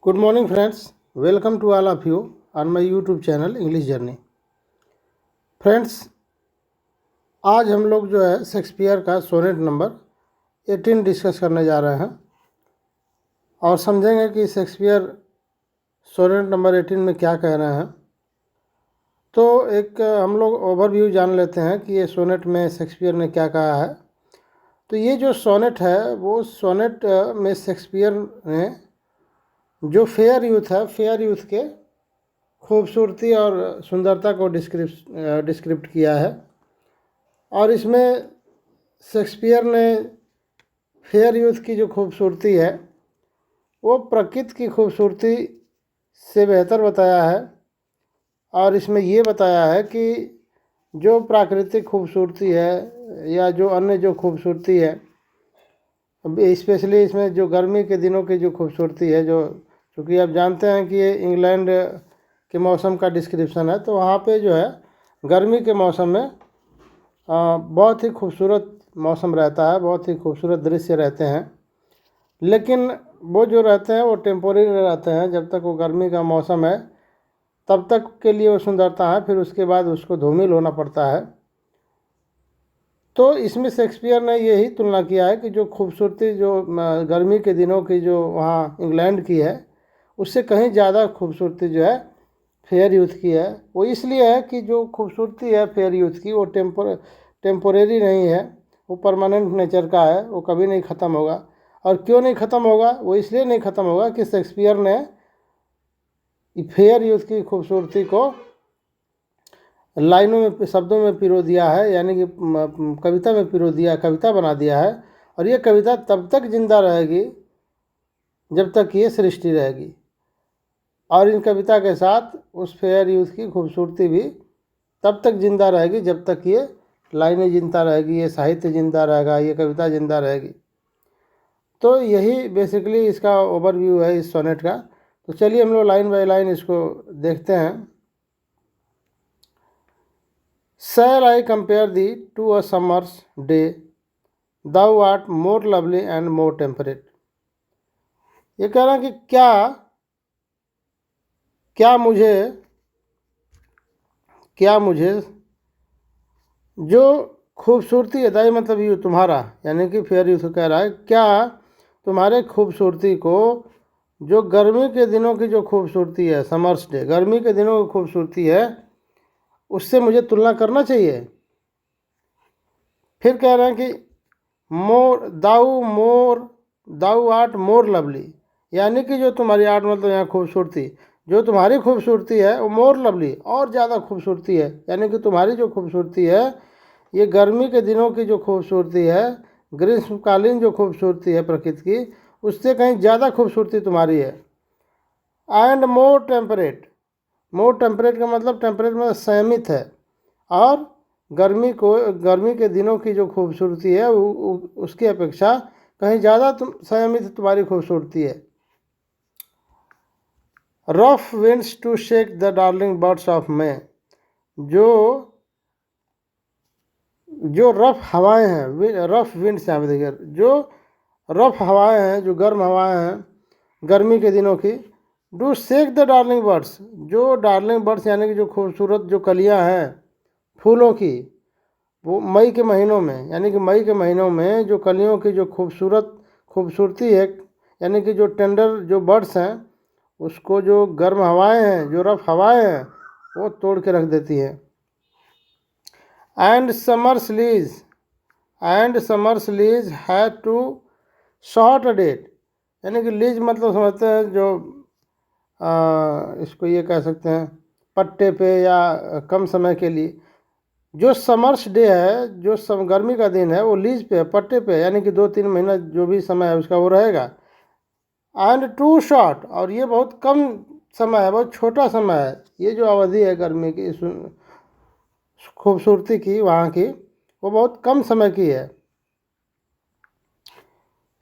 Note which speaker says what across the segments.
Speaker 1: Good morning, friends. Welcome to all of you on my YouTube channel English Journey. Friends, आज हम लोग जो है शेक्सपियर का सोनेट नंबर 18 डिस्कस करने जा रहे हैं और समझेंगे कि शेक्सपियर सोनेट नंबर 18 में क्या कह रहे हैं। तो एक हम लोग ओवरव्यू जान लेते हैं कि ये सोनेट में शेक्सपियर ने क्या कहा है। तो ये जो सोनेट है वो सोनेट में शेक्सपियर ने जो फेयर यूथ है, फेयर यूथ के खूबसूरती और सुंदरता को डिस्क्रिप्ट किया है। और इसमें शेक्सपियर ने फेयर यूथ की जो खूबसूरती है वो प्रकृति की खूबसूरती से बेहतर बताया है। और इसमें ये बताया है कि जो प्राकृतिक खूबसूरती है या जो अन्य जो खूबसूरती है, स्पेशली इसमें जो गर्मी के दिनों की जो खूबसूरती है, जो क्योंकि आप जानते हैं कि ये इंग्लैंड के मौसम का डिस्क्रिप्शन है, तो वहाँ पे जो है गर्मी के मौसम में बहुत ही खूबसूरत मौसम रहता है, बहुत ही खूबसूरत दृश्य रहते हैं। लेकिन वो जो रहते हैं वो टेम्पोरेरी रहते हैं। जब तक वो गर्मी का मौसम है तब तक के लिए वो सुंदरता है, फिर उसके बाद उसको धूमिल होना पड़ता है। तो इसमें शेक्सपियर ने यही तुलना किया है कि जो खूबसूरती जो गर्मी के दिनों की जो वहाँ इंग्लैंड की है उससे कहीं ज़्यादा खूबसूरती जो है फेयर यूथ की है। वो इसलिए है कि जो खूबसूरती है फेयर यूथ की वो टेम्पोरेरी नहीं है, वो परमानेंट नेचर का है, वो कभी नहीं ख़त्म होगा। और क्यों नहीं ख़त्म होगा? वो इसलिए नहीं ख़त्म होगा कि शेक्सपियर ने फेयर यूथ की खूबसूरती को लाइनों में, शब्दों में पिरो दिया है, यानी कि कविता में पिरो दिया, कविता बना दिया है। और ये कविता तब तक जिंदा रहेगी जब तक ये सृष्टि रहेगी। और इन कविता के साथ उस फेयर यूथ की खूबसूरती भी तब तक जिंदा रहेगी जब तक ये लाइनें जिंदा रहेगी, ये साहित्य जिंदा रहेगा, ये कविता जिंदा रहेगी। तो यही बेसिकली इसका ओवरव्यू है इस सोनेट का। तो चलिए हम लोग लाइन बाय लाइन इसको देखते हैं। Shall I compare thee to a summer's day? Thou art more lovely and more temperate. ये कह रहा है कि क्या मुझे जो खूबसूरती है, दाई मतलब यू तुम्हारा, यानी कि फेयर यूथ कह रहा है, क्या तुम्हारे खूबसूरती को जो गर्मी के दिनों की जो खूबसूरती है, समर्स डे, गर्मी के दिनों की खूबसूरती है, उससे मुझे तुलना करना चाहिए। फिर कह रहे हैं कि दाऊ आर्ट मोर लवली, यानी कि जो तुम्हारी आर्ट मतलब यहाँ खूबसूरती, जो तुम्हारी खूबसूरती है वो मोर लवली, और ज़्यादा खूबसूरती है। यानी कि तुम्हारी जो खूबसूरती है ये गर्मी के दिनों की जो खूबसूरती है, ग्रीष्मकालीन जो खूबसूरती है प्रकृति की, उससे कहीं ज़्यादा खूबसूरती तुम्हारी है। एंड मोर टेम्परेट का मतलब टेम्परेट में संयमित है। और गर्मी के दिनों की जो खूबसूरती है उसकी अपेक्षा कहीं ज़्यादा संयमित तुम्हारी खूबसूरती है। Rough winds to shake the darling birds of May, जो रफ हवाएं हैं, रफ विंड्स यहाँ पे देखिए, जो रफ हवाएं हैं, जो गर्म हवाएं हैं गर्मी के दिनों की, do shake the darling birds, जो डार्लिंग बर्ड्स यानी कि जो खूबसूरत जो कलियां हैं फूलों की, वो मई के महीनों में, यानी कि मई के महीनों में जो कलियों की जो खूबसूरती है, यानी कि जो टेंडर जो बर्ड्स हैं उसको जो गर्म हवाएं हैं, जो रफ हवाएं हैं वो तोड़ के रख देती हैं। एंड समर्स लीज है टू शॉर्ट डेट, यानी कि लीज मतलब समझते हैं जो इसको ये कह सकते हैं पट्टे पे या कम समय के लिए। जो समर्स डे है, जो गर्मी का दिन है, वो लीज पे है, पट्टे पे, यानी कि 2-3 महीना जो भी समय है उसका वो रहेगा। एंड टू शॉर्ट, और ये बहुत कम समय है, बहुत छोटा समय है। ये जो अवधि है गर्मी की खूबसूरती की वहाँ की, वो बहुत कम समय की है।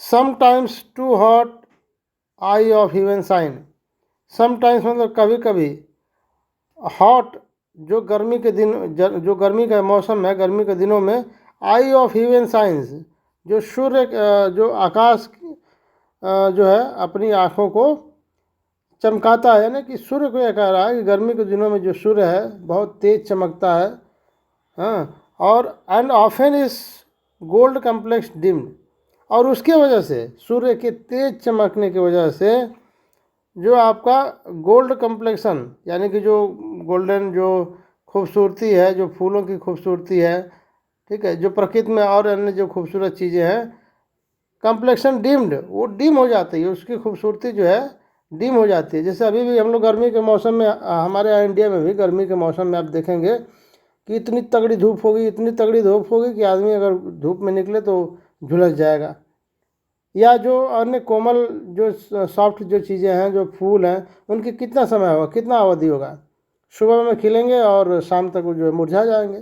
Speaker 1: Sometimes too hot eye of heaven shine, sometimes मतलब कभी कभी, हॉट जो गर्मी के दिन, जो गर्मी का मौसम है, गर्मी के दिनों में आई ऑफ हेवन साइंस, जो सूर्य जो आकाश जो है अपनी आँखों को चमकाता है, यानी कि सूर्य को यह कह रहा है कि गर्मी के दिनों में जो सूर्य है बहुत तेज चमकता है। हाँ, और and often is gold complex deemed, और उसके वजह से सूर्य के तेज चमकने की वजह से जो आपका गोल्ड कम्प्लेक्शन यानी कि जो गोल्डन जो खूबसूरती है, जो फूलों की खूबसूरती है, ठीक है, जो प्रकृति में और अन्य जो खूबसूरत चीज़ें हैं, कम्प्लेक्शन डिम्ड, वो डिम हो जाती है, उसकी खूबसूरती जो है डिम हो जाती है। जैसे अभी भी हम लोग गर्मी के मौसम में, हमारे यहाँ इंडिया में भी गर्मी के मौसम में आप देखेंगे कि इतनी तगड़ी धूप होगी, इतनी तगड़ी धूप होगी कि आदमी अगर धूप में निकले तो झुलस जाएगा। या जो अन्य कोमल जो सॉफ्ट जो चीज़ें हैं, जो फूल हैं, उनकी कितना समय होगा, कितना अवधि होगा, सुबह में खिलेंगे और शाम तक वो जो है मुरझा जाएंगे।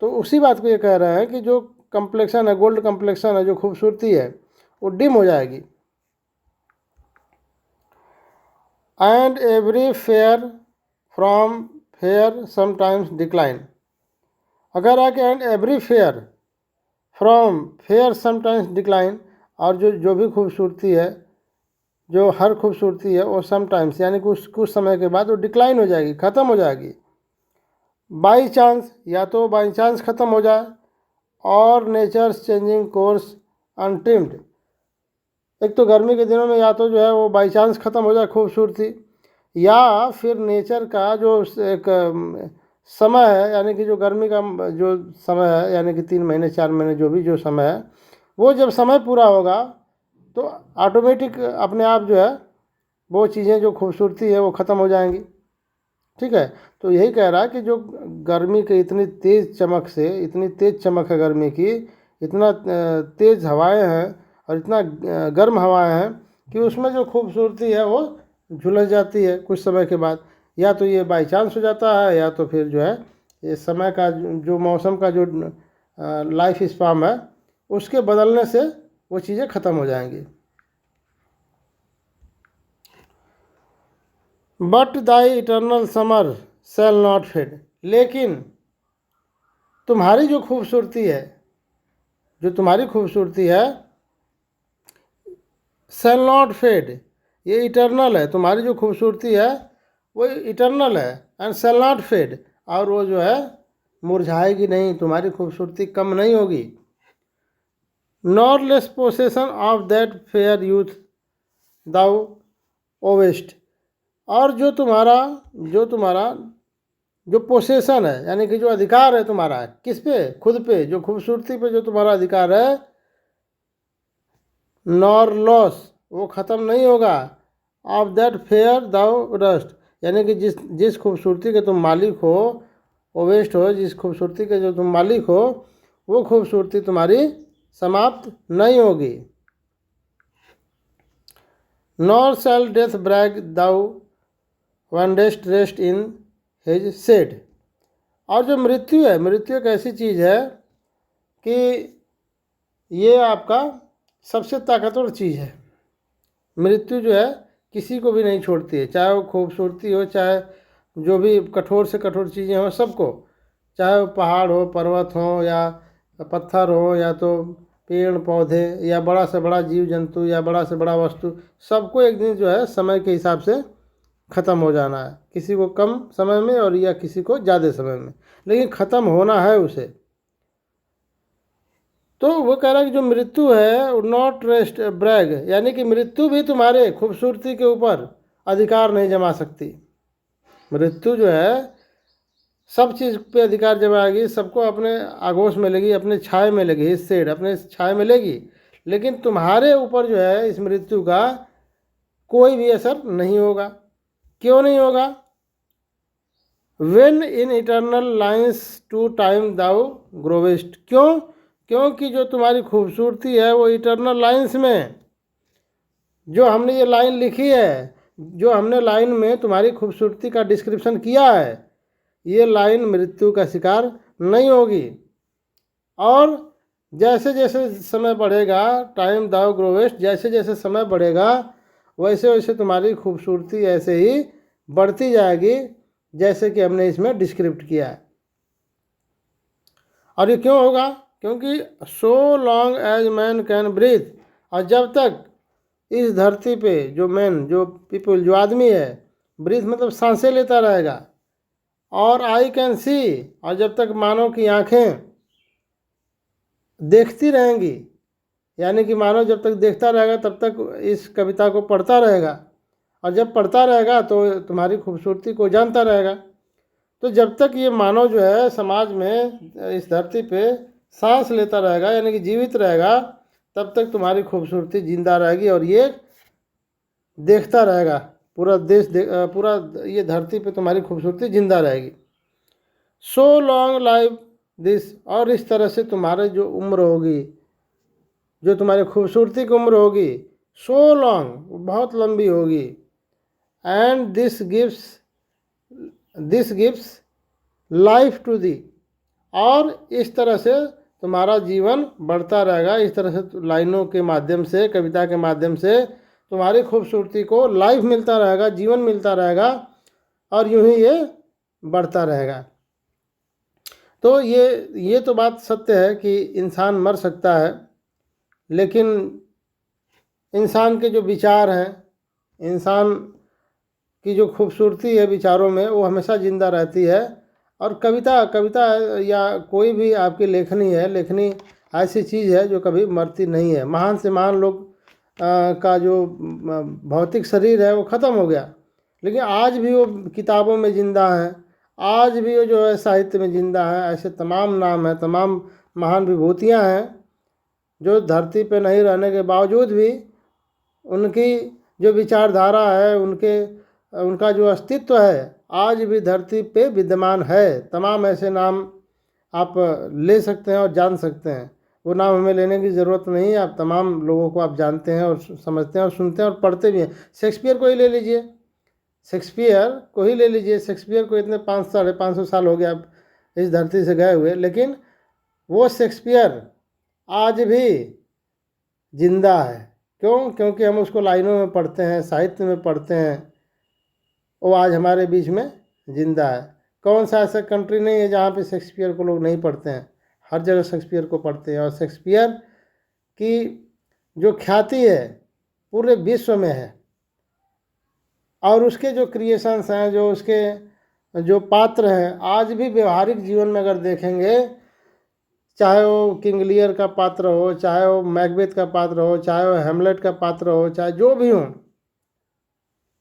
Speaker 1: तो उसी बात को ये कह रहे हैं कि जो कम्प्लेक्शन है, गोल्ड कम्प्लेक्शन है, जो खूबसूरती है, वो डिम हो जाएगी। And every fair from fair sometimes decline. अगर आके and every fair from fair sometimes decline, और जो भी खूबसूरती है, जो हर खूबसूरती है वो समटाइम्स यानी कुछ समय के बाद वो डिक्लाइन हो जाएगी, ख़त्म हो जाएगी। बाई चांस, या तो बाई चांस ख़त्म हो जाए, और नेचर्स चेंजिंग कोर्स अनट्रिम्ड। एक तो गर्मी के दिनों में या तो जो है वो बाई चांस ख़त्म हो जाए खूबसूरती, या फिर नेचर का जो एक समय है, यानी कि जो गर्मी का जो समय है, यानी कि 3 महीने 4 महीने जो भी जो समय है, वो जब समय पूरा होगा तो ऑटोमेटिक अपने आप जो है वो चीज़ें जो खूबसूरती है वो ख़त्म हो जाएंगी। ठीक है, तो यही कह रहा है कि जो गर्मी की इतनी तेज़ चमक से, इतनी तेज़ चमक है गर्मी की, इतना तेज़ हवाएं हैं और इतना गर्म हवाएं हैं कि उसमें जो खूबसूरती है वो झुलस जाती है कुछ समय के बाद। या तो ये बाई चांस हो जाता है, या तो फिर जो है ये समय का जो मौसम का जो लाइफ स्पान है उसके बदलने से वो चीज़ें ख़त्म हो जाएंगी। But thy eternal summer shall not fade, लेकिन तुम्हारी जो खूबसूरती है, जो तुम्हारी खूबसूरती है, शैल नॉट फेड, ये इटर्नल है। तुम्हारी जो खूबसूरती है वो इटर्नल है, एंड शैल नॉट फेड, और वो जो है मुरझाएगी नहीं, तुम्हारी खूबसूरती कम नहीं होगी। Nor less possession of that fair youth thou owest, और जो तुम्हारा जो पोसेशन है, यानी कि जो अधिकार है तुम्हारा, किस पे, खुद पे, जो खूबसूरती पे जो तुम्हारा अधिकार है, नॉर लॉस, वो ख़त्म नहीं होगा, of that fair thou rust, यानी कि जिस खूबसूरती के तुम मालिक हो, ओवेस्ट हो, जिस खूबसूरती के जो तुम मालिक हो, वो खूबसूरती तुम्हारी समाप्त नहीं होगी। Nor shall death brag thou wanderest rest in his shade, और जो मृत्यु है, मृत्यु एक ऐसी चीज़ है कि ये आपका सबसे ताकतवर चीज़ है। मृत्यु जो है किसी को भी नहीं छोड़ती है, चाहे वो खूबसूरती हो, चाहे जो भी कठोर से कठोर चीज़ें हो, सबको, चाहे वो पहाड़ हो, पर्वत हो, या पत्थर हो, या तो पेड़ पौधे, या बड़ा से बड़ा जीव जंतु, या बड़ा से बड़ा वस्तु, सबको एक दिन जो है समय के हिसाब से ख़त्म हो जाना है, किसी को कम समय में और या किसी को ज़्यादा समय में, लेकिन ख़त्म होना है उसे। तो वो कह रहा है कि जो मृत्यु है, नॉट रेस्ट ब्रैग, यानी कि मृत्यु भी तुम्हारे खूबसूरती के ऊपर अधिकार नहीं जमा सकती। मृत्यु जो है सब चीज़ पे अधिकार जमाएगी, सबको अपने आगोश में लेगी, अपने छाए में लेगी, इस सेड अपने छाए में लेगी, लेकिन तुम्हारे ऊपर जो है इस मृत्यु का कोई भी असर नहीं होगा। क्यों नहीं होगा? When in eternal lines to time thou growest, क्यों? क्योंकि जो तुम्हारी खूबसूरती है वो इटर्नल लाइन्स में, जो हमने ये लाइन लिखी है, जो हमने लाइन में तुम्हारी खूबसूरती का डिस्क्रिप्शन किया है, ये लाइन मृत्यु का शिकार नहीं होगी। और जैसे जैसे समय बढ़ेगा, टाइम दाउ ग्रोवेस्ट, जैसे जैसे समय बढ़ेगा वैसे वैसे तुम्हारी खूबसूरती ऐसे ही बढ़ती जाएगी, जैसे कि हमने इसमें डिस्क्रिप्ट किया है। और ये क्यों होगा? क्योंकि so long as man can breathe, और जब तक इस धरती पे जो मैन, जो पीपल, जो आदमी है, ब्रीथ मतलब सांसें लेता रहेगा, और आई कैन सी, और जब तक मानव की आंखें देखती रहेंगी, यानी कि मानव जब तक देखता रहेगा तब तक इस कविता को पढ़ता रहेगा, और जब पढ़ता रहेगा तो तुम्हारी खूबसूरती को जानता रहेगा। तो जब तक ये मानव जो है समाज में इस धरती पे सांस लेता रहेगा, यानी कि जीवित रहेगा, तब तक तुम्हारी खूबसूरती जिंदा रहेगी, और ये देखता रहेगा, पूरा देश पूरा ये धरती पे तुम्हारी खूबसूरती जिंदा रहेगी। सो लॉन्ग लाइफ दिस, और इस तरह से तुम्हारे जो उम्र होगी, जो तुम्हारी खूबसूरती की उम्र होगी, सो लॉन्ग, बहुत लंबी होगी। And this gives life to thee, और इस तरह से तुम्हारा जीवन बढ़ता रहेगा। इस तरह से लाइनों के माध्यम से, कविता के माध्यम से तुम्हारी खूबसूरती को लाइफ मिलता रहेगा, जीवन मिलता रहेगा, और यूं ही ये बढ़ता रहेगा। तो ये तो बात सत्य है कि इंसान मर सकता है, लेकिन इंसान के जो विचार हैं, इंसान की जो खूबसूरती है विचारों में, वो हमेशा ज़िंदा रहती है। और कविता या कोई भी आपकी लेखनी है, लेखनी ऐसी चीज़ है जो कभी मरती नहीं है। महान से महान लोग का जो भौतिक शरीर है वो ख़त्म हो गया, लेकिन आज भी वो किताबों में ज़िंदा है, आज भी वो जो है साहित्य में ज़िंदा है। ऐसे तमाम नाम हैं, तमाम महान विभूतियाँ हैं जो धरती पे नहीं रहने के बावजूद भी उनकी जो विचारधारा है, उनका जो अस्तित्व है, आज भी धरती पे विद्यमान है। तमाम ऐसे नाम आप ले सकते हैं और जान सकते हैं। वो नाम हमें लेने की ज़रूरत नहीं है, आप तमाम लोगों को आप जानते हैं और समझते हैं और सुनते हैं और पढ़ते भी हैं। शेक्सपियर को ही ले लीजिए, शेक्सपियर को ही ले लीजिए। शेक्सपियर को इतने 500-550 साल हो गया अब इस धरती से गए हुए, लेकिन वो शेक्सपियर आज भी जिंदा है। क्यों? क्योंकि हम उसको लाइनों में पढ़ते हैं, साहित्य में पढ़ते हैं, वो आज हमारे बीच में जिंदा है। कौन सा ऐसा कंट्री नहीं है जहाँ पे शेक्सपियर को लोग नहीं पढ़ते हैं? हर जगह शेक्सपियर को पढ़ते हैं। और शेक्सपियर की जो ख्याति है पूरे विश्व में है, और उसके जो क्रिएशंस हैं, जो उसके जो पात्र हैं, आज भी व्यवहारिक जीवन में अगर देखेंगे, चाहे वो किंग लियर का पात्र हो, चाहे वो मैकबेथ का पात्र हो, चाहे वो हेमलेट का पात्र हो, चाहे जो भी हो,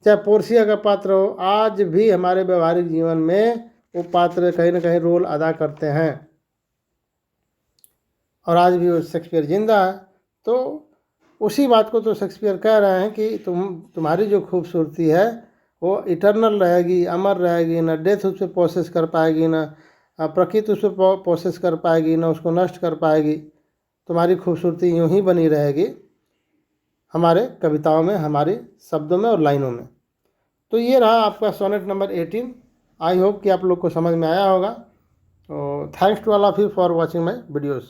Speaker 1: चाहे पोर्सिया का पात्र हो, आज भी हमारे व्यवहारिक जीवन में वो पात्र कहीं ना कहीं रोल अदा करते हैं, और आज भी वो शेक्सपियर जिंदा है। तो उसी बात को तो शेक्सपियर कह रहे हैं कि तुम्हारी जो खूबसूरती है वो इटर्नल रहेगी, अमर रहेगी, ना डेथ उस पर प्रोसेस कर पाएगी, ना प्रकृति उस पर प्रोसेस कर पाएगी, ना उसको नष्ट कर पाएगी। तुम्हारी खूबसूरती यूं ही बनी रहेगी हमारे कविताओं में, हमारे शब्दों में और लाइनों में। तो ये रहा आपका सोनेट नंबर 18। आई होप कि आप लोग को समझ में आया होगा। Thanks to all of you for watching my videos.